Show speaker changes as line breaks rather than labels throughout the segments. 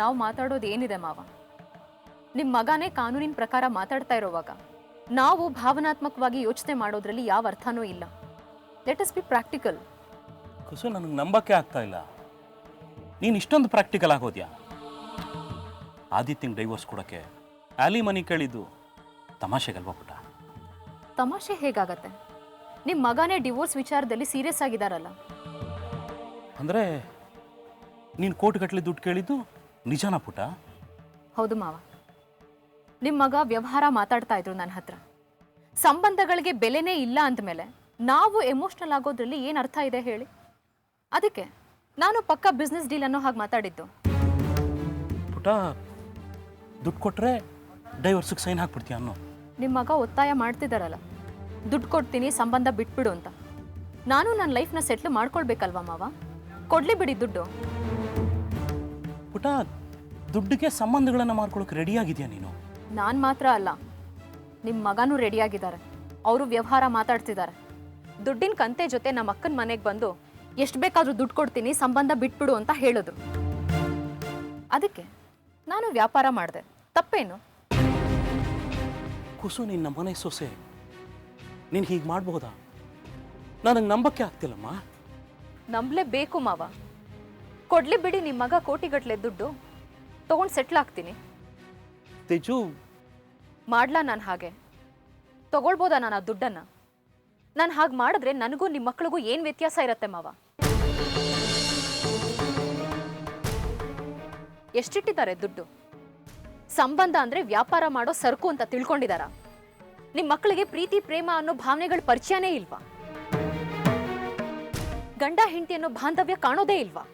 ನಾವು ಮಾತಾಡೋದು ಏನಿದೆ ಮಾವ? ನಿಮ್ಮ ಮಗನೇ ಕಾನೂನಿನ ಪ್ರಕಾರ ಮಾತಾಡ್ತಾ ಇರೋವಾಗ ನಾವು ಭಾವನಾತ್ಮಕವಾಗಿ ಯೋಚನೆ ಮಾಡೋದ್ರಲ್ಲಿ ಯಾವ ಅರ್ಥನೂ ಇಲ್ಲ. Let us be practical.
ಕುಸು, ನನಗೆ ನಂಬಕ್ಕೆ ಆಗ್ತಾ ಇಲ್ಲ. ನೀನು ಇಷ್ಟೊಂದು ಪ್ರಾಕ್ಟಿಕಲ್ ಆಗೋದ್ಯಾ? ಆದಿತ್ಯಂಗೆ ಡೈವೋರ್ಸ್ ಕೊಡೋಕ್ಕೆ ಆಲಿ ಮನಿ ಕೇಳಿದ್ದು ತಮಾಷೆಗಲ್ವಾ ಪುಟ?
ತಮಾಷೆ ಹೇಗಾಗತ್ತೆ? ನಿಮ್ಮ ಮಗನೇ ಡಿವೋರ್ಸ್ ವಿಚಾರದಲ್ಲಿ ಸೀರಿಯಸ್ ಆಗಿದಾರಲ್ಲ.
ಅಂದರೆ ನೀನು ಕೋಟಿಗಟ್ಟಲೆ ದುಡ್ಡು ಕೇಳಿದ್ದು ನಿಜನಾ ಪುಟ?
ಹೌದು ಮಾವ. ನಿಮ್ಮ ಮಗ ವ್ಯವಹಾರ ಮಾತಾಡ್ತಾ ಇದ್ರು ನನ್ನ ಹತ್ರ. ಸಂಬಂಧಗಳಿಗೆ ಬೆಲೆನೇ ಇಲ್ಲ ಅಂದಮೇಲೆ ನಾವು ಎಮೋಷ್ನಲ್ ಆಗೋದ್ರಲ್ಲಿ ಏನು ಅರ್ಥ ಇದೆ ಹೇಳಿ? ಅದಕ್ಕೆ ನಾನು ಪಕ್ಕಾ ಬಿಸ್ನೆಸ್ ಡೀಲ್ ಅನ್ನೋ ಹಾಗೆ ಮಾತಾಡಿದ್ದು.
ಪುಟ, ದುಡ್ಡು ಕೊಟ್ಟರೆ ಡೈವರ್ಸಿಗೆ ಸೈನ್ ಹಾಕ್ಬಿಡ್ತೀಯ ಅನ್ನೋ?
ನಿಮ್ಮ ಮಗ ಒತ್ತಾಯ ಮಾಡ್ತಿದ್ದಾರಲ್ಲ, ದುಡ್ಡು ಕೊಡ್ತೀನಿ ಸಂಬಂಧ ಬಿಟ್ಬಿಡು ಅಂತ. ನಾನು ನನ್ನ ಲೈಫ್ನ ಸೆಟ್ಲ್ ಮಾಡ್ಕೊಳ್ಬೇಕಲ್ವಾ ಮಾವ? ಕೊಡ್ಲಿ ಬಿಡಿ ದುಡ್ಡು.
ಪುಟ, ದುಡ್ಡಿಗೆ ಸಂಬಂಧಗಳನ್ನು ಮಾಡ್ಕೊಳ್ಳೋಕೆ ರೆಡಿಯಾಗಿದೆಯಾ ನೀನು?
ನಾನು ಮಾತ್ರ ಅಲ್ಲ, ನಿಮ್ಮ ಮಗನೂ ರೆಡಿಯಾಗಿದ್ದಾರೆ. ಅವರು ವ್ಯವಹಾರ ಮಾತಾಡ್ತಿದ್ದಾರೆ. ದುಡ್ಡಿನ ಕಂತೆ ಜೊತೆ ನಮ್ಮ ಅಕ್ಕನ ಮನೆಗೆ ಬಂದು ಎಷ್ಟು ಬೇಕಾದರೂ ದುಡ್ಡು ಕೊಡ್ತೀನಿ ಸಂಬಂಧ ಬಿಟ್ಬಿಡು ಅಂತ ಹೇಳಿದ್ರು. ಅದಕ್ಕೆ ನಾನು ವ್ಯಾಪಾರ ಮಾಡಿದೆ. ತಪ್ಪೇನು?
ಕುಸು, ನಿನ್ನ ಮನೆ ಸೊಸೆ ನೀನು ಹೀಗೆ ಮಾಡಬಹುದಾ? ನನಗೆ ನಂಬಕ್ಕೆ ಆಗ್ತಿಲ್ಲಮ್ಮ.
ನಂಬಲೇಬೇಕು ಮಾವ. ಕೊಡ್ಲಿ ಬಿಡಿ, ನಿಮ್ಮ ಮಗ ಕೋಟಿಗಟ್ಟಲೆ ದುಡ್ಡು ತಗೊಂಡು ಸೆಟ್ಲ್ ಆಗ್ತೀನಿ.
ತೇಜು,
ಮಾಡ್ಲಾ ನಾನು ಹಾಗೆ? ತಗೊಳ್ಬೋದಾ ನಾನು ಆ ದುಡ್ಡನ್ನು? ನಾನು ಹಾಗೆ ಮಾಡಿದ್ರೆ ನನಗೂ ನಿಮ್ಮ ಮಕ್ಕಳಿಗೂ ಏನು ವ್ಯತ್ಯಾಸ ಇರತ್ತೆ ಮಾವ? ಎಷ್ಟಿಟ್ಟಿದ್ದಾರೆ ದುಡ್ಡು? ಸಂಬಂಧ ಅಂದ್ರೆ ವ್ಯಾಪಾರ ಮಾಡೋ ಸರಕು ಅಂತ ತಿಳ್ಕೊಂಡಿದಾರ? ನಿಮ್ಮ ಮಕ್ಕಳಿಗೆ ಪ್ರೀತಿ ಪ್ರೇಮ ಅನ್ನೋ ಭಾವನೆಗಳ ಪರಿಚಯನೇ ಇಲ್ವಾ? ಗಂಡ ಹೆಂಡತಿ ಅನ್ನೋ ಬಾಂಧವ್ಯ ಕಾಣೋದೇ ಇಲ್ವಾ?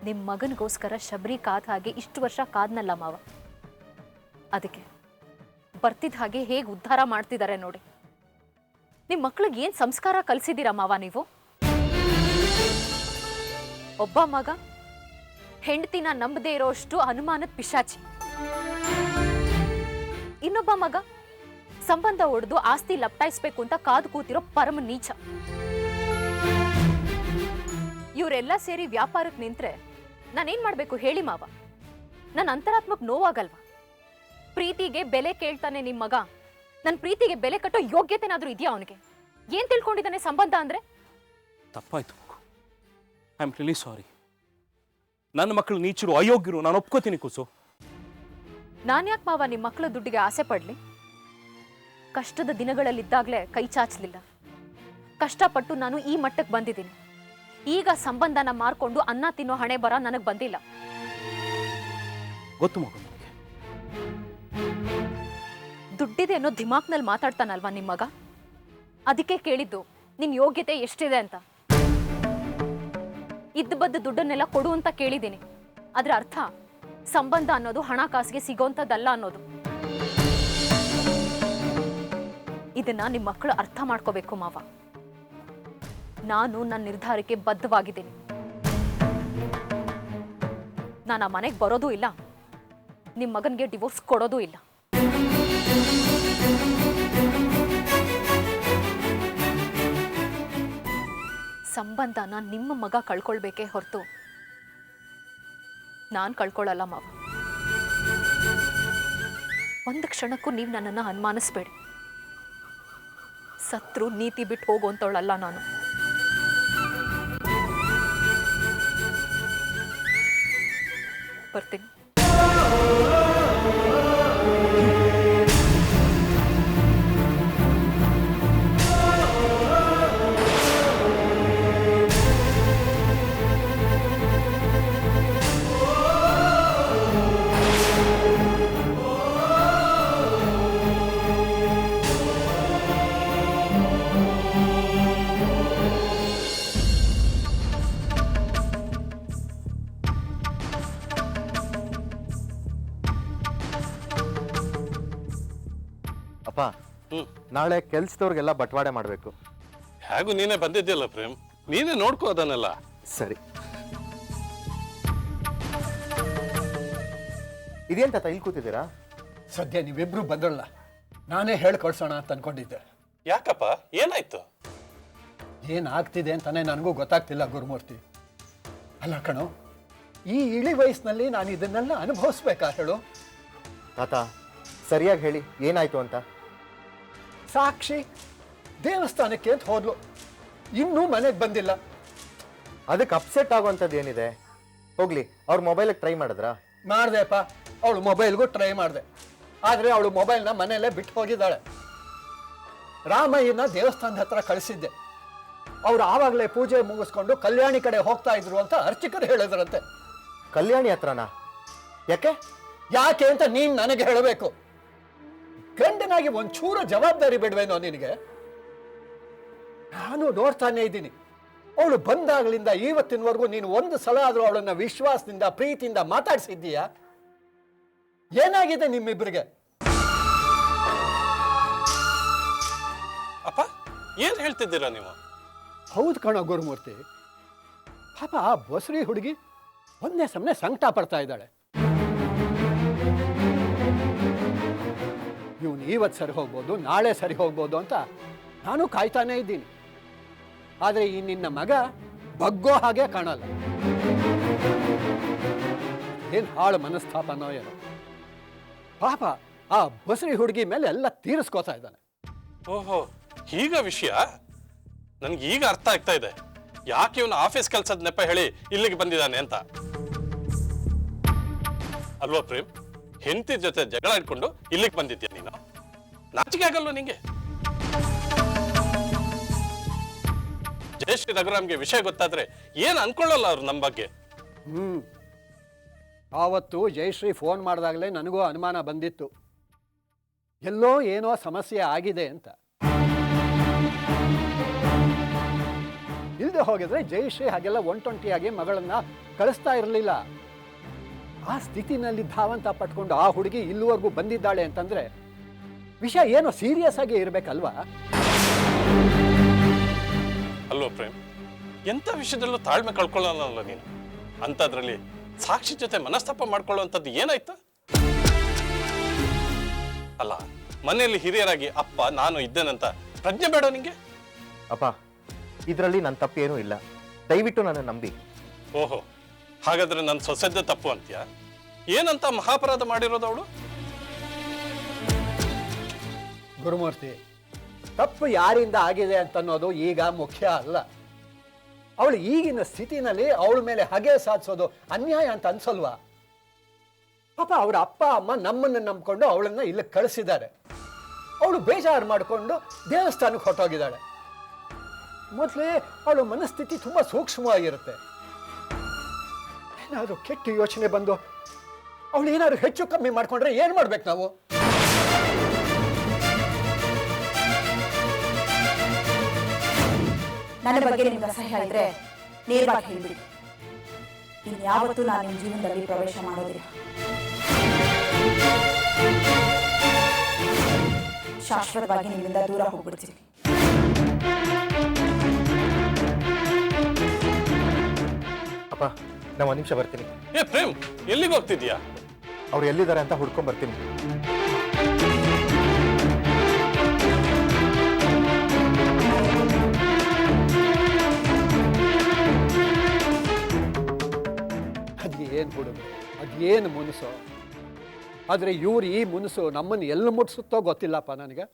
ನಿಮ್ಮ ಮಗನಿಗೋಸ್ಕರ ಶಬರಿ ಕಾದ ಹಾಗೆ ಇಷ್ಟು ವರ್ಷ ಕಾದ್ನಲ್ಲ ಮಾವ. ಅದಕ್ಕೆ ಬರ್ತಿದ್ದ ಹಾಗೆ ಹೇಗೆ ಉದ್ಧಾರ ಮಾಡ್ತಿದ್ದಾರೆ ನೋಡಿ. ನಿಮ್ಮ ಮಕ್ಕಳಿಗೆ ಏನು ಸಂಸ್ಕಾರ ಕಲಿಸಿದ್ದೀರಾ ಮಾವ ನೀವು? ಒಬ್ಬ ಮಗ ಹೆಂಡತಿನ ನಂಬದೇ ಇರೋಷ್ಟು ಅನುಮಾನದ ಪಿಶಾಚಿ. ಇನ್ನೊಬ್ಬ ಮಗ ಸಂಬಂಧ ಒಡೆದು ಆಸ್ತಿ ಲಪ್ಟಾಯಿಸ್ಬೇಕು ಅಂತ ಕಾದು ಕೂತಿರೋ ಪರಮ ನೀಚ. ಇವರೆಲ್ಲ ಸೇರಿ ವ್ಯಾಪಾರಕ್ಕೆ ನಿಂತ್ರೆ ನಾನೇನ್ ಮಾಡ್ಬೇಕು ಹೇಳಿ ಮಾವ? ನನ್ನ ಅಂತರಾತ್ಮಕ್ ನೋವಾಗಲ್ವಾ? ಪ್ರೀತಿಗೆ ಬೆಲೆ ಕೇಳ್ತಾನೆ ನಿಮ್ಮ ಮಗ. ನನ್ನ ಪ್ರೀತಿಗೆ ಬೆಲೆ ಕಟ್ಟೋ ಯೋಗ್ಯತೆನಾದ್ರೂ ಇದೆಯಾ ಅವನಿಗೆ? ಏನ್ ತಿಳ್ಕೊಂಡಿದ್ದಾನೆ ಸಂಬಂಧ ಅಂದ್ರೆ?
ತಪ್ಪಾಯ್ತು. I am really sorry. ನನ್ನ ಮಕ್ಕಳು ನೀಚರು, ಅಯೋಗ್ಯರು, ನಾನು ಒಪ್ಕೋತೀನಿ ಕುಸು.
ನಾನು ಯಾಕೆ ಮಾವ ನಿಮ್ಮ ಮಕ್ಕಳ ದುಡ್ಡಿಗೆ ಆಸೆ ಪಡ್ಲಿ? ಕಷ್ಟದ ದಿನಗಳಲ್ಲಿದ್ದಾಗಲೇ ಕೈ ಚಾಚಲಿಲ್ಲ. ಕಷ್ಟಪಟ್ಟು ನಾನು ಈ ಮಟ್ಟಕ್ಕೆ ಬಂದಿದ್ದೀನಿ. ಈಗ ಸಂಬಂಧನ ಮಾರ್ಕೊಂಡು ಅನ್ನ ತಿನ್ನೋ ಹಣೆ ಬರ ನನಗೆ ಬಂದಿಲ್ಲ.
ಗೊತ್ತು ಮಗು ನನಗೆ.
ದುಡ್ಡಿದೆ ಅನ್ನೋ ದಿಮಾಕ್ನಲ್ಲಿ ಮಾತಾಡ್ತಾನಲ್ವಾ ನಿಮ್ಮ ಮಗ? ಅದಕ್ಕೆ ಕೇಳಿದ್ದು ನಿನ್ ಯೋಗ್ಯತೆ ಎಷ್ಟಿದೆ ಅಂತ. ಇದ್ದ ಬದ್ದ ದುಡ್ಡನ್ನೆಲ್ಲ ಕೊಡು ಅಂತ ಕೇಳಿದ್ದೀನಿ. ಅದ್ರ ಅರ್ಥ ಸಂಬಂಧ ಅನ್ನೋದು ಹಣಕಾಸಿಗೆ ಸಿಗೋಂಥದ್ದಲ್ಲ ಅನ್ನೋದು. ಇದನ್ನ ನಿಮ್ಮ ಮಕ್ಕಳು ಅರ್ಥ ಮಾಡ್ಕೋಬೇಕು ಮಾವ. ನಾನು ನನ್ನ ನಿರ್ಧಾರಕ್ಕೆ ಬದ್ಧವಾಗಿದ್ದೀನಿ. ನಾನು ಆ ಮನೆಗೆ ಬರೋದೂ ಇಲ್ಲ, ನಿಮ್ಮ ಮಗನಿಗೆ ಡಿವೋರ್ಸ್ ಕೊಡೋದೂ ಇಲ್ಲ. ಸಂಬಂಧನ ನಿಮ್ಮ ಮಗ ಕಳ್ಕೊಳ್ಬೇಕೇ ಹೊರತು ನಾನು ಕಳ್ಕೊಳ್ಳಲ್ಲ ಮಾವ. ಒಂದು ಕ್ಷಣಕ್ಕೂ ನೀವು ನನ್ನನ್ನು ಅನುಮಾನಿಸ್ಬೇಡಿ. ಸತ್ರು ನೀತಿ ಬಿಟ್ಟು ಹೋಗುವಂತವಳಲ್ಲ ನಾನು. ಬರ್ತೀನಿ.
ಅಪ್ಪ, ನಾಳೆ ಕೆಲ್ಸದವ್ರಿಗೆಲ್ಲ ಬಟವಾಡೆ ಮಾಡಬೇಕು.
ಹೇಗೂ ನೀನೇ ಬಂದಿದ್ಯಲ್ಲ ಪ್ರೇಮ್, ನೀನೇ ನೋಡ್ಕೋ ಅದನ್ನೆಲ್ಲ.
ಸರಿ. ಇದೇನ್ ತಾತ ಇಲ್ಲಿ ಕೂತಿದ್ದೀರಾ?
ಸದ್ಯ ನೀವಿಬ್ರು ಬಂದ್ರಲ್ಲ, ನಾನೇ ಹೇಳಿ ಕಳ್ಸೋಣ ಅಂತ ಅನ್ಕೊಂಡಿದ್ದೆ.
ಯಾಕಪ್ಪ, ಏನಾಯ್ತು?
ಏನಾಗ್ತಿದೆ ಅಂತಾನೆ ನನಗೂ ಗೊತ್ತಾಗ್ತಿಲ್ಲ ಗುರುಮೂರ್ತಿ. ಅಲ್ಲ ಕಣೋ, ಈ ಇಳಿ ವಯಸ್ಸಿನಲ್ಲಿ ನಾನು ಇದನ್ನೆಲ್ಲ ಅನುಭವಿಸ್ಬೇಕಾ ಹೇಳು?
ತಾತ ಸರಿಯಾಗಿ ಹೇಳಿ ಏನಾಯ್ತು ಅಂತ.
ಸಾಕ್ಷಿ ದೇವಸ್ಥಾನಕ್ಕೆ ಅಂತ ಹೋದ್ಲು, ಇನ್ನೂ ಮನೆಗೆ ಬಂದಿಲ್ಲ.
ಅದಕ್ಕೆ ಅಪ್ಸೆಟ್ ಆಗುವಂಥದ್ದು ಏನಿದೆ? ಹೋಗ್ಲಿ, ಅವ್ರ ಮೊಬೈಲಿಗೆ ಟ್ರೈ ಮಾಡಿದ್ರಾ?
ಮಾಡ್ದೆಪ್ಪ, ಅವಳು ಮೊಬೈಲ್ಗೂ ಟ್ರೈ ಮಾಡಿದೆ. ಆದರೆ ಅವಳು ಮೊಬೈಲ್ನ ಮನೆಯಲ್ಲೇ ಬಿಟ್ಟು ಹೋಗಿದ್ದಾಳೆ. ರಾಮಯ್ಯನ ದೇವಸ್ಥಾನದ ಹತ್ರ ಕಳಿಸಿದ್ದೆ. ಅವ್ರು ಆವಾಗಲೇ ಪೂಜೆ ಮುಗಿಸ್ಕೊಂಡು ಕಲ್ಯಾಣಿ ಕಡೆ ಹೋಗ್ತಾ ಇದ್ರು ಅಂತ ಅರ್ಚಕರು ಹೇಳಿದ್ರಂತೆ.
ಕಲ್ಯಾಣಿ ಹತ್ರನಾ? ಯಾಕೆ?
ಯಾಕೆ ಅಂತ ನೀನ್ ನನಗೆ ಹೇಳಬೇಕು. ಗಂಡನಾಗಿ ಒಂಚೂರು ಜವಾಬ್ದಾರಿ ಬಿಡ್ವೇನೋ ನಿನಗೆ? ನಾನು ನೋಡ್ತಾನೆ ಇದ್ದೀನಿ, ಅವಳು ಬಂದಾಗಲಿಂದ ಇವತ್ತಿನವರೆಗೂ ನೀನು ಒಂದು ಸಲ ಆದ್ರೂ ಅವಳನ್ನ ವಿಶ್ವಾಸದಿಂದ ಪ್ರೀತಿಯಿಂದ ಮಾತಾಡ್ಸಿದ್ದೀಯಾ? ಏನಾಗಿದೆ ನಿಮ್ಮಿಬ್ಬರಿಗೆ?
ಅಪ್ಪ ಏನ್ ಹೇಳ್ತಿದ್ದೀರಾ ನೀವು?
ಹೌದು ಕಣೋ ಗುರುಮೂರ್ತಿ, ಪಾಪ ಆ ಬಸರಿ ಹುಡುಗಿ ಒಂದೇ ಸಮನೆ ಸಂಕಟ ಪಡ್ತಾ ಇದ್ದಾಳೆ. ಇವನು ಇವತ್ತು ಸರಿ ಹೋಗ್ಬೋದು, ನಾಳೆ ಸರಿ ಹೋಗ್ಬೋದು ಅಂತ ನಾನು ಕಾಯ್ತಾನೇ ಇದ್ದೀನಿ. ಆದರೆ ಈ ನಿನ್ನ ಮಗ ಬಗ್ಗೋ ಹಾಗೆ ಕಾಣಲ್ಲ. ಏನು ಹಾಳು ಮನಸ್ತಾಪನೋ ಏನೋ. ಪಾಪ ಆ ಬಸರಿ ಹುಡುಗಿ ಮೇಲೆ ಎಲ್ಲ ತೀರಿಸ್ಕೋತಾ ಇದ್ದಾನೆ.
ಓಹೋ, ಹೀಗ ವಿಷಯ ನನ್ಗೆ ಈಗ ಅರ್ಥ ಆಗ್ತಾ ಇದೆ. ಯಾಕೆ ಇವನು ಆಫೀಸ್ ಕೆಲ್ಸದ ನೆಪ ಹೇಳಿ ಇಲ್ಲಿಗೆ ಬಂದಿದ್ದಾನೆ ಅಂತ ಅಲ್ವಾ ಪ್ರೇಮ್? ಹೆಂಡತಿ ಜೊತೆ ಜಗಳ ಇಟ್ಕೊಂಡು ಇಲ್ಲಿಗೆ ಬಂದಿದ್ಯಾ ನೀನು? ನಾಚಿಕೆ ಆಗಲ್ವ ನಿಂಗೆ? ಜಯಶ್ರೀ ರಘುರಾಮ್ಗೆ ವಿಷಯ ಗೊತ್ತಾದ್ರೆ ಏನ್ ಅನ್ಕೊಳ್ಳಲ್ಲ ಅವ್ರು ನಮ್ಮ ಬಗ್ಗೆ.
ಆವತ್ತು ಜಯಶ್ರೀ ಫೋನ್ ಮಾಡಿದಾಗಲೇ ನನಗೂ ಅನುಮಾನ ಬಂದಿತ್ತು, ಎಲ್ಲೋ ಏನೋ ಸಮಸ್ಯೆ ಆಗಿದೆ ಅಂತ. ಇಲ್ಲದೆ ಹೋಗಿದ್ರೆ ಜಯಶ್ರೀ ಹಾಗೆಲ್ಲ ಒಂಟೊಂಟಿಯಾಗಿ ಮಗಳನ್ನ ಕಳಿಸ್ತಾ ಇರಲಿಲ್ಲ. ಆ ಸ್ಥಿತಿನಲ್ಲಿ ಧಾವಂತ ಪಟ್ಕೊಂಡು ಆ ಹುಡುಗಿ ಇಲ್ಲಿವರೆಗೂ ಬಂದಿದ್ದಾಳೆ ಅಂತಂದ್ರೆ ವಿಷಯ ಏನೋ ಸೀರಿಯಸ್ ಆಗಿ ಇರಬೇಕಲ್ವಾ?
ಅಲ್ವಾ ಪ್ರೇಮ್? ಎಂತ ವಿಷಯದಲ್ಲೂ ತಾಳ್ಮೆ ಕಳ್ಕೊಳ್ಳಲ್ಲ ನೀನು. ಅಂತದ್ರಲ್ಲಿ ಸಾಕ್ಷಿ ಜೊತೆ ಮನಸ್ತಾಪ ಮಾಡ್ಕೊಳ್ಳುವಂಥದ್ದು ಏನಾಯ್ತು? ಅಲ್ಲ, ಮನೆಯಲ್ಲಿ ಹಿರಿಯರಾಗಿ ಅಪ್ಪ ನಾನು ಇದ್ದೇನಂತ ಪ್ರಜ್ಞೆ ಬೇಡ ನಿಂಗೆ?
ಅಪ್ಪ, ಇದರಲ್ಲಿ ನನ್ನ ತಪ್ಪೇನೂ ಇಲ್ಲ, ದಯವಿಟ್ಟು ನನ್ನ ನಂಬಿ.
ಓಹೋ, ಹಾಗಾದ್ರೆ ನನ್ನ ಸೊಸೆದ್ದ ತಪ್ಪು ಅಂತೀಯ? ಏನಂತ ಮಹಾಪರಾಧ ಮಾಡಿರೋದು ಅವಳು?
ಗುರುಮೂರ್ತಿ, ತಪ್ಪು ಯಾರಿಂದ ಆಗಿದೆ ಅಂತನ್ನೋದು ಈಗ ಮುಖ್ಯ ಅಲ್ಲ. ಅವಳು ಈಗಿನ ಸ್ಥಿತಿನಲ್ಲಿ ಅವಳ ಮೇಲೆ ಹಗೆ ಸಾಧಿಸೋದು ಅನ್ಯಾಯ ಅಂತ ಅನ್ಸಲ್ವಾ? ಪಾಪ ಅವರ ಅಪ್ಪ ಅಮ್ಮ ನಮ್ಮನ್ನು ನಂಬ್ಕೊಂಡು ಅವಳನ್ನ ಇಲ್ಲಿ ಕಳಿಸಿದ್ದಾರೆ. ಅವಳು ಬೇಜಾರು ಮಾಡಿಕೊಂಡು ದೇವಸ್ಥಾನಕ್ಕೆ ಹೊರಟೋಗಿದ್ದಾಳೆ. ಮೊದಲೇ ಅವಳ ಮನಸ್ಥಿತಿ ತುಂಬಾ ಸೂಕ್ಷ್ಮವಾಗಿರುತ್ತೆ. ಏನಾದ್ರು ಕೆಟ್ಟ ಯೋಚನೆ ಬಂದು ಅವಳು ಏನಾದ್ರು ಹೆಚ್ಚು ಕಮ್ಮಿ ಮಾಡ್ಕೊಂಡ್ರೆ ಏನ್ ಮಾಡ್ಬೇಕು ನಾವು?
ನನ್ನ ಬಗ್ಗೆ ನಿಮ್ಗೆ ಅಸಹ್ಯ ಇದ್ರೆ ನೇರವಾಗಿ ಹೇಳ್ಬಿಡಿ. ಇನ್ಯಾವತ್ತೂ ನಾನು ನಿಮ್ಮ ಜೀವನದಲ್ಲಿ ಪ್ರವೇಶ ಮಾಡೋದಿಲ್ಲ. ಶಾಶ್ವತವಾಗಿ ನಿಮ್ಮಿಂದ ದೂರ ಹೋಗ್ಬಿಡ್ತೀನಿ.
ಅಪ್ಪ, ನಾ ಒಂದು ನಿಮಿಷ ಬರ್ತೀನಿ.
ಏ ಪ್ರೇಮ್, ಎಲ್ಲಿಗೆ ಹೋಗ್ತಿದ್ಯಾ?
ಅವ್ರು ಎಲ್ಲಿದ್ದಾರೆ ಅಂತ ಹುಡ್ಕೊಂಡ್ ಬರ್ತೀನಿ.
ಅದೇನು ಹುಡುಗ, ಅದೇನು ಮುನಿಸು. ಆದರೆ ಇವ್ರು ಈ ಮುನಿಸು ನಮ್ಮನ್ನು ಎಲ್ಲಿ ಮುಟ್ಸುತ್ತೋ ಗೊತ್ತಿಲ್ಲಪ್ಪ ನನಗೆ.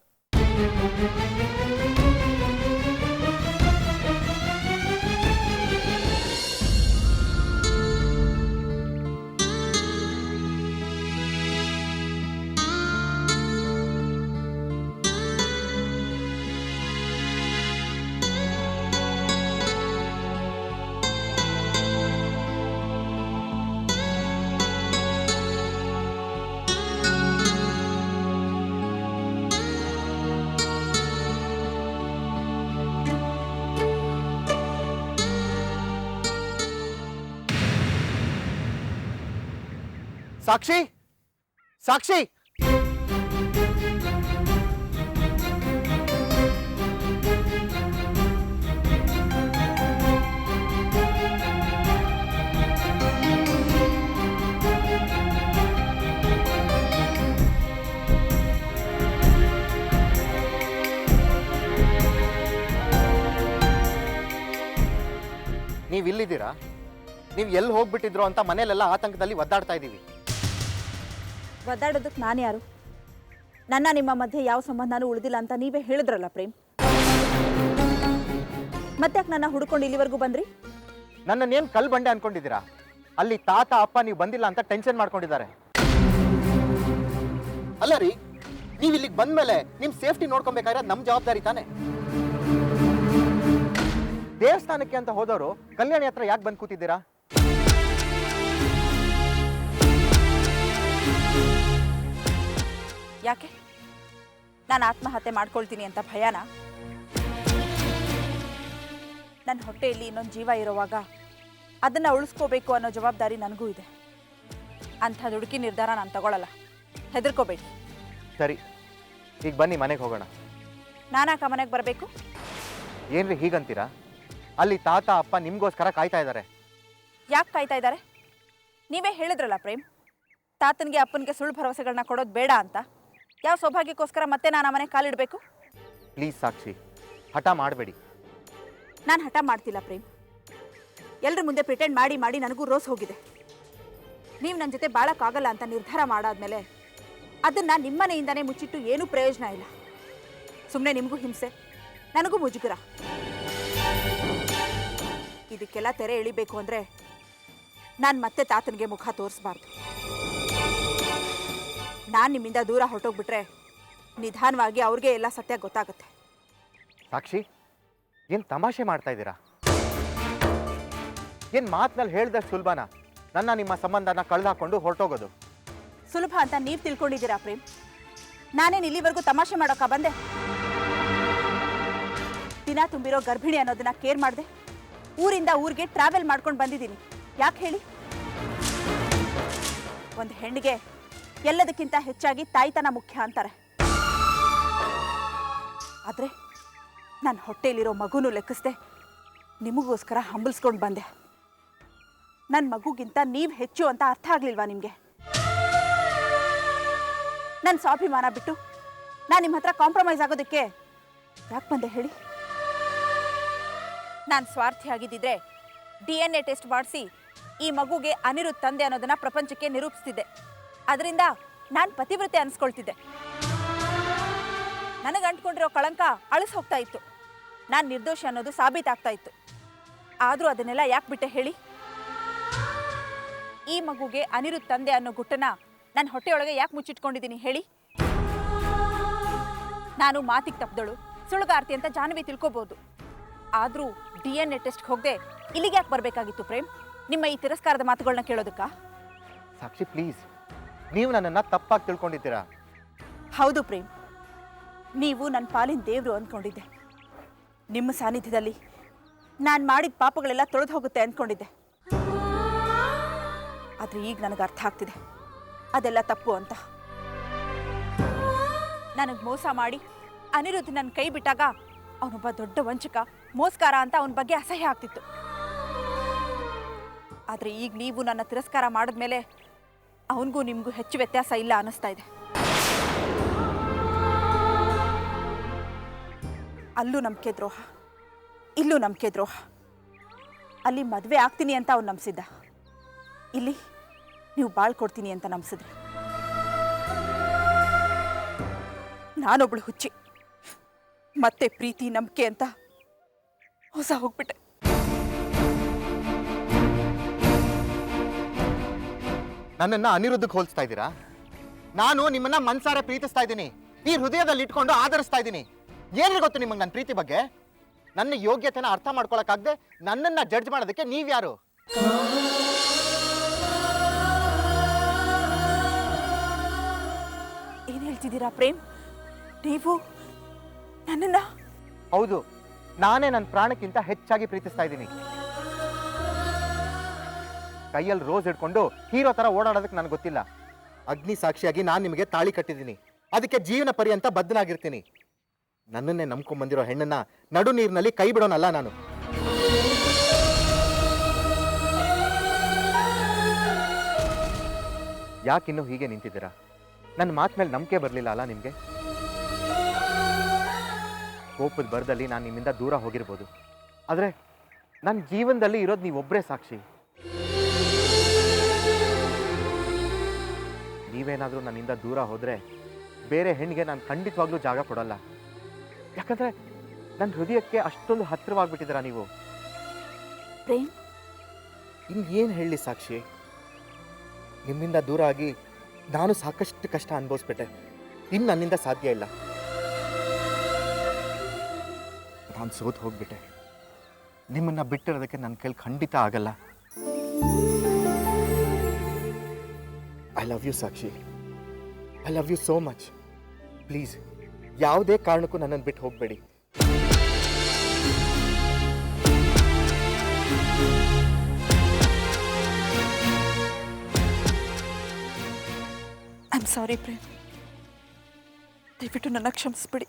ಸಾಕ್ಷಿ, ಸಾಕ್ಷಿ, ನೀವಿಲ್ಲಿದ್ದೀರಾ? ನೀವು ಎಲ್ಲಿ ಹೋಗ್ಬಿಟ್ಟಿದ್ರು ಅಂತ ಮನೇಲೆಲ್ಲ ಆತಂಕದಲ್ಲಿ ಒದ್ದಾಡ್ತಾ ಇದ್ದೀವಿ.
ಒದ್ದಾಡೋದಕ್ಕೆ ನಾನು ಯಾರು? ನನ್ನ ನಿಮ್ಮ ಮಧ್ಯೆ ಯಾವ ಸಂಬಂಧನೂ ಉಳಿದಿಲ್ಲ ಅಂತ ನೀವೇ ಹೇಳಿದ್ರಲ್ಲ ಪ್ರೇಮ್. ಮತ್ತ್ಯಾಕೆ ನನ್ನ ಹುಡ್ಕೊಂಡು ಇಲ್ಲಿವರೆಗೂ ಬಂದ್ರಿ?
ನನ್ನನ್ನೇನು ಕಲ್ ಬಂಡೆ ಅನ್ಕೊಂಡಿದ್ದೀರಾ? ಅಲ್ಲಿ ತಾತ ಅಪ್ಪ ನೀವು ಬಂದಿಲ್ಲ ಅಂತ ಟೆನ್ಷನ್ ಮಾಡ್ಕೊಂಡಿದ್ದಾರೆ. ಅಲ್ಲ ರೀ, ನೀವು ಇಲ್ಲಿಗೆ ಬಂದ್ಮೇಲೆ ನಿಮ್ ಸೇಫ್ಟಿ ನೋಡ್ಕೊಬೇಕಾದ್ರೆ ನಮ್ ಜವಾಬ್ದಾರಿ ತಾನೆ. ದೇವಸ್ಥಾನಕ್ಕೆ ಅಂತ ಹೋದವರು ಕಲ್ಯಾಣಿ ಹತ್ರ ಯಾಕೆ ಬಂದು ಕೂತಿದ್ದೀರಾ?
ಯಾಕೆ? ನಾನು ಆತ್ಮಹತ್ಯೆ ಮಾಡ್ಕೊಳ್ತೀನಿ ಅಂತ ಭಯನಾ? ನನ್ನ ಹೊಟ್ಟೆಯಲ್ಲಿ ಇನ್ನೊಂದು ಜೀವ ಇರುವಾಗ ಅದನ್ನು ಉಳಿಸ್ಕೋಬೇಕು ಅನ್ನೋ ಜವಾಬ್ದಾರಿ ನನಗೂ ಇದೆ. ಅಂಥ ದುಡುಕಿ ನಿರ್ಧಾರ ನಾನು ತಗೊಳ್ಳಲ್ಲ, ಹೆದರ್ಕೋಬೇಡಿ.
ಸರಿ, ಈಗ ಬನ್ನಿ ಮನೆಗೆ ಹೋಗೋಣ.
ನಾನಾಕ ಮನೆಗೆ ಬರಬೇಕು?
ಏನ್ರಿ ಹೀಗಂತೀರಾ? ಅಲ್ಲಿ ತಾತ ಅಪ್ಪ ನಿಮ್ಗೋಸ್ಕರ ಕಾಯ್ತಾ ಇದ್ದಾರೆ.
ಯಾಕೆ ಕಾಯ್ತಾ ಇದ್ದಾರೆ? ನೀವೇ ಹೇಳಿದ್ರಲ್ಲ ಪ್ರೇಮ್, ತಾತನಿಗೆ ಅಪ್ಪನಿಗೆ ಸುಳ್ಳು ಭರವಸೆಗಳನ್ನ ಕೊಡೋದು ಬೇಡ ಅಂತ. ಯಾವ ಸೌಭಾಗ್ಯಕ್ಕೋಸ್ಕರ ಮತ್ತೆ ನಾನು ಆ ಮನೆಗೆ ಕಾಲಿಡಬೇಕು?
ಪ್ಲೀಸ್ ಸಾಕ್ಷಿ, ಹಠ ಮಾಡಬೇಡಿ.
ನಾನು ಹಠ ಮಾಡ್ತಿಲ್ಲ ಪ್ರೇಮ್. ಎಲ್ಲರ ಮುಂದೆ ಪ್ರಿಟೆಂಡ್ ಮಾಡಿ ಮಾಡಿ ನನಗೂ ರೋಸ್ ಹೋಗಿದೆ. ನೀವು ನನ್ನ ಜೊತೆ ಬಾಳಕ್ಕಾಗಲ್ಲ ಅಂತ ನಿರ್ಧಾರ ಮಾಡಾದ್ಮೇಲೆ ಅದನ್ನು ನಿಮ್ಮನೆಯಿಂದನೇ ಮುಚ್ಚಿಟ್ಟು ಏನೂ ಪ್ರಯೋಜನ ಇಲ್ಲ. ಸುಮ್ಮನೆ ನಿಮಗೂ ಹಿಂಸೆ, ನನಗೂ ಮುಜುಗರ. ಇದಕ್ಕೆಲ್ಲ ತೆರೆ ಎಳಿಬೇಕು ಅಂದರೆ ನಾನು ಮತ್ತೆ ತಾತನಿಗೆ ಮುಖ ತೋರಿಸ್ಬಾರ್ದು. ನಾನು ನಿಮ್ಮಿಂದ ದೂರ ಹೊರಟೋಗ್ಬಿಟ್ರೆ ನಿಧಾನವಾಗಿ ಅವ್ರಿಗೆ ಎಲ್ಲ ಸತ್ಯ ಗೊತ್ತಾಗುತ್ತೆ.
ಸಾಕ್ಷಿ, ಏನು ತಮಾಷೆ ಮಾಡ್ತಾ ಇದ್ದೀರಾ? ಏನು ಮಾತಿನಲ್ಲಿ ಹೇಳ್ದಷ್ಟು ಸುಲಭನಾ ನನ್ನ ನಿಮ್ಮ ಸಂಬಂಧನ ಕಳೆದಾಕೊಂಡು ಹೊರಟೋಗೋದು?
ಸುಲಭ ಅಂತ ನೀವು ತಿಳ್ಕೊಂಡಿದ್ದೀರಾ ಪ್ರೇಮ್? ನಾನೇನು ಇಲ್ಲಿವರೆಗೂ ತಮಾಷೆ ಮಾಡೋಕ್ಕ ಬಂದೆ? ದಿನ ತುಂಬಿರೋ ಗರ್ಭಿಣಿ ಅನ್ನೋದನ್ನ ಕೇರ್ ಮಾಡಿದೆ. ಊರಿಂದ ಊರಿಗೆ ಟ್ರಾವೆಲ್ ಮಾಡ್ಕೊಂಡು ಬಂದಿದ್ದೀನಿ. ಯಾಕೆ ಹೇಳಿ? ಒಂದು ಹೆಣ್ಣಿಗೆ ಎಲ್ಲದಕ್ಕಿಂತ ಹೆಚ್ಚಾಗಿ ತಾಯ್ತನ ಮುಖ್ಯ ಅಂತಾರೆ. ಆದರೆ ನನ್ನ ಹೊಟ್ಟೆಯಲ್ಲಿರೋ ಮಗುನೂ ಲೆಕ್ಕಿಸ್ದೆ ನಿಮಗೋಸ್ಕರ ಹಂಬಲಿಸ್ಕೊಂಡು ಬಂದೆ. ನನ್ನ ಮಗುಗಿಂತ ನೀವು ಹೆಚ್ಚು ಅಂತ ಅರ್ಥ ಆಗಲಿಲ್ವಾ ನಿಮಗೆ? ನನ್ನ ಸ್ವಾಭಿಮಾನ ಬಿಟ್ಟು ನಾನು ನಿಮ್ಮ ಹತ್ರ ಕಾಂಪ್ರಮೈಸ್ ಆಗೋದಕ್ಕೆ ಯಾಕೆ ಬಂದೆ ಹೇಳಿ? ನಾನು ಸ್ವಾರ್ಥಿ ಆಗಿದ್ದಿದ್ರೆ DNA ಟೆಸ್ಟ್ ಮಾಡಿಸಿ ಈ ಮಗುಗೆ ಅನಿರುದ್ಧ ತಂದೆ ಅನ್ನೋದನ್ನ ಪ್ರಪಂಚಕ್ಕೆ ನಿರೂಪಿಸ್ತಿದ್ದೆ. ಅದರಿಂದ ನಾನು ಪತಿವ್ರತೆ ಅನ್ಸ್ಕೊಳ್ತಿದ್ದೆ. ನನಗೆ ಅಂಟ್ಕೊಂಡಿರೋ ಕಳಂಕ ಅಳಿಸ್ ಹೋಗ್ತಾ ಇತ್ತು. ನಾನು ನಿರ್ದೋಷಿ ಅನ್ನೋದು ಸಾಬೀತಾಗ್ತಾ ಇತ್ತು. ಆದರೂ ಅದನ್ನೆಲ್ಲ ಯಾಕೆ ಬಿಟ್ಟೆ ಹೇಳಿ? ಈ ಮಗುಗೆ ಅನಿರುದ್ಧ ತಂದೆ ಅನ್ನೋ ಗುಟ್ಟನ್ನ ನನ್ನ ಹೊಟ್ಟೆಯೊಳಗೆ ಯಾಕೆ ಮುಚ್ಚಿಟ್ಕೊಂಡಿದ್ದೀನಿ ಹೇಳಿ? ನಾನು ಮಾತಿಗೆ ತಪ್ಪದಳು, ಸುಳ್ಳುಗಾರ್ತಿ ಅಂತ ಜಾಹ್ನವಿ ತಿಳ್ಕೊಬೋದು. ಆದರೂ DNA ಟೆಸ್ಟ್ಗೆ ಹೋಗದೆ ಇಲ್ಲಿಗೆ ಯಾಕೆ ಬರಬೇಕಾಗಿತ್ತು ಪ್ರೇಮ್? ನಿಮ್ಮ ಈ ತಿರಸ್ಕಾರದ ಮಾತುಗಳನ್ನ ಕೇಳೋದಕ್ಕ?
ಸಾಕ್ಷಿ ಪ್ಲೀಸ್, ನೀವು ನನ್ನನ್ನು ತಪ್ಪಾಗಿ ತಿಳ್ಕೊಂಡಿದ್ದೀರಾ.
ಹೌದು ಪ್ರೇಮ್, ನೀವು ನನ್ನ ಪಾಲಿನ ದೇವರು ಅಂದ್ಕೊಂಡಿದ್ದೆ. ನಿಮ್ಮ ಸಾನ್ನಿಧ್ಯದಲ್ಲಿ ನಾನು ಮಾಡಿದ ಪಾಪಗಳೆಲ್ಲ ತೊಳೆದು ಹೋಗುತ್ತೆ ಅಂದ್ಕೊಂಡಿದ್ದೆ. ಆದರೆ ಈಗ ನನಗೆ ಅರ್ಥ ಆಗ್ತಿದೆ ಅದೆಲ್ಲ ತಪ್ಪು ಅಂತ. ನನಗೆ ಮೋಸ ಮಾಡಿ ಅನಿರುದ್ಧ ನನ್ನ ಕೈ ಬಿಟ್ಟಾಗ ಅವನೊಬ್ಬ ದೊಡ್ಡ ವಂಚಕ, ಮೋಸ್ಕಾರ ಅಂತ ಅವನ ಬಗ್ಗೆ ಅಸಹ್ಯ ಆಗ್ತಿತ್ತು. ಆದರೆ ಈಗ ನೀವು ನನ್ನ ತಿರಸ್ಕಾರ ಮಾಡಿದ್ಮೇಲೆ ಅವನಿಗೂ ನಿಮಗೂ ಹೆಚ್ಚು ವ್ಯತ್ಯಾಸ ಇಲ್ಲ ಅನ್ನಿಸ್ತಾ ಇದೆ. ಅಲ್ಲೂ ನಂಬಿಕೆ ದ್ರೋಹ, ಇಲ್ಲೂ ನಂಬಿಕೆ ದ್ರೋಹ. ಅಲ್ಲಿ ಮದುವೆ ಆಗ್ತೀನಿ ಅಂತ ಅವ್ನು ನಂಬಿಸಿದ್ದ, ಇಲ್ಲಿ ನೀವು ಬಾಳ್ಕೊಡ್ತೀನಿ ಅಂತ ನಂಬಿಸಿದ್ರಿ. ನಾನೊಬ್ಳು ಹುಚ್ಚಿ, ಮತ್ತೆ ಪ್ರೀತಿ ನಂಬಿಕೆ ಅಂತ ಹೊಸ ಹೋಗ್ಬಿಟ್ಟೆ.
ನನ್ನನ್ನು ಅನಿರುದ್ಧಕ್ಕೆ ಹೋಲಿಸ್ತಾ ಇದ್ದೀರಾ? ನಾನು ನಿಮ್ಮನ್ನ ಮನ್ಸಾರೆ ಪ್ರೀತಿಸ್ತಾ ಇದ್ದೀನಿ, ಈ ಹೃದಯದಲ್ಲಿ ಇಟ್ಕೊಂಡು ಆಧರಿಸ್ತಾ ಇದ್ದೀನಿ. ಏನ್ರಿ ಗೊತ್ತು ನಿಮಗೆ ನನ್ನ ಪ್ರೀತಿ ಬಗ್ಗೆ? ನನ್ನ ಯೋಗ್ಯತೆನ ಅರ್ಥ ಮಾಡ್ಕೊಳಕ್ಕಾಗದೆ ನನ್ನನ್ನು ಜಡ್ಜ್ ಮಾಡೋದಕ್ಕೆ ನೀವ್ಯಾರು?
ಏನ್ ಹೇಳ್ತಿದ್ದೀರಾ ಪ್ರೇಮ್? ನೀವು ನನ್ನನ್ನ?
ಹೌದು, ನಾನೇ ನನ್ನ ಪ್ರಾಣಕ್ಕಿಂತ ಹೆಚ್ಚಾಗಿ ಪ್ರೀತಿಸ್ತಾ ಇದ್ದೀನಿ. ಕೈಯಲ್ಲಿ ರೋಸ್ ಹಿಡ್ಕೊಂಡು ಹೀರೋ ತರ ಓಡಾಡೋದಕ್ಕೆ ನನಗೆ ಗೊತ್ತಿಲ್ಲ. ಅಗ್ನಿ ಸಾಕ್ಷಿಯಾಗಿ ನಾನು ನಿಮಗೆ ತಾಳಿ ಕಟ್ಟಿದ್ದೀನಿ, ಅದಕ್ಕೆ ಜೀವನ ಪರ್ಯಂತ ಬದ್ಧನಾಗಿರ್ತೀನಿ. ನನ್ನನ್ನೇ ನಂಬ್ಕೊಂಡ್ ಬಂದಿರೋ ಹೆಣ್ಣನ್ನ ನಡು ನೀರಿನಲ್ಲಿ ಕೈ ಬಿಡೋನಲ್ಲ ನಾನು. ಯಾಕಿನ್ನೂ ಹೀಗೆ ನಿಂತಿದ್ದೀರಾ? ನನ್ನ ಮಾತು ಮೇಲೆ ನಂಬಿಕೆ ಬರಲಿಲ್ಲ ಅಲ್ಲ ನಿಮಗೆ? ಕೋಪದ ಬರದಲ್ಲಿ ನಾನು ನಿಮ್ಮಿಂದ ದೂರ ಹೋಗಿರ್ಬೋದು, ಆದರೆ ನನ್ನ ಜೀವನದಲ್ಲಿ ಇರೋದು ನೀವೊಬ್ಬರೇ ಸಾಕ್ಷಿ. ನೀವೇನಾದರೂ ನನ್ನಿಂದ ದೂರ ಹೋದರೆ ಬೇರೆ ಹೆಣ್ಣಿಗೆ ನಾನು ಖಂಡಿತವಾಗ್ಲೂ ಜಾಗ ಕೊಡಲ್ಲ. ಯಾಕಂದರೆ ನನ್ನ ಹೃದಯಕ್ಕೆ ಅಷ್ಟೊಂದು ಹತ್ತಿರವಾಗ್ಬಿಟ್ಟಿದ್ದೀರಾ ನೀವು.
ಪ್ರೇಮ್,
ಇನ್ನೇನು ಹೇಳಲಿ ಸಾಕ್ಷಿ, ನಿಮ್ಮಿಂದ ದೂರ ಆಗಿ ನಾನು ಸಾಕಷ್ಟು ಕಷ್ಟ ಅನುಭವಿಸ್ಬಿಟ್ಟೆ. ಇನ್ನು ನನ್ನಿಂದ ಸಾಧ್ಯ ಇಲ್ಲ. ನಾನು ಸೋತು ಹೋಗ್ಬಿಟ್ಟೆ. ನಿಮ್ಮನ್ನು ಬಿಟ್ಟಿರೋದಕ್ಕೆ ನನ್ನ ಕೈಲಿ ಖಂಡಿತ ಆಗಲ್ಲ. I love you Sakshi. I love you so much. Please ಯಾವುದೇ ಕಾರಣಕ್ಕೂ ನನ್ನನ್ನು ಬಿಟ್ಟು ಹೋಗಬೇಡಿ.
ಐ ಆಮ್ ಸಾರಿ ಪ್ರೇಮ್, ದಯವಿಟ್ಟು ನನ್ನ ಕ್ಷಮಿಸ್ಬಿಡಿ.